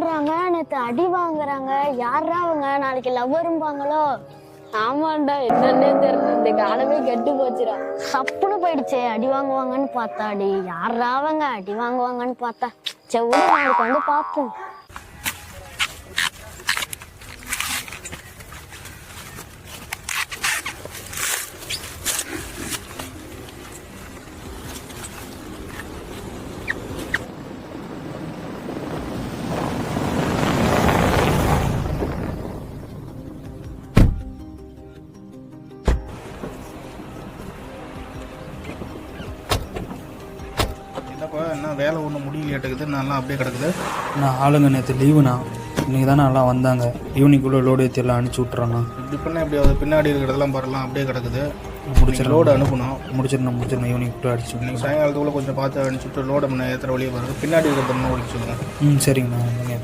நேத்து அடி வாங்குறாங்க. யாரா அவங்க? நாளைக்கு லவ் வரும்பாங்களோ? ஆமாண்டா, என்னன்னே தெரியல, இந்த காலமே கெட்டு போச்சுடா. சப்புன்னு போயிடுச்சே. அடி வாங்குவாங்கன்னு பார்த்தாடி, யாரா அவங்க அடி வாங்குவாங்கன்னு பார்த்தா. செவ்வளவு நாளைக்கு வந்து பார்ப்போம். என்னப்பா, என்ன வேலை ஒன்றும் முடியலையாட்டுக்குது, நல்லா அப்படியே கிடக்குது. நான் ஆளுங்க நேற்று லீவுண்ணா, இன்றைக்கி தானே நல்லா வந்தாங்க. ஈவினிங்குள்ளே லோடு ஏற்றி எல்லாம் அனுப்பிச்சி விட்றேண்ணா. இப்படி பண்ண எப்படி ஆகுது? பின்னாடி இருக்கிறதெல்லாம் பாருலாம் அப்படியே கிடக்குது. முடிச்சிடலாம், லோடு அனுப்பணும். முடிச்சிடணும் ஈவினிங் கூட அடிச்சு. நீங்கள் சாயங்காலத்துக்குள்ளே கொஞ்சம் பார்த்து அனுப்பிச்சுட்டு லோடை முன்னே ஏற்றுற வழியை பாருங்கள். பின்னாடி இருக்கிறத முன்னே ஒழிச்சு சொல்லுங்கள். சரிங்கண்ணா.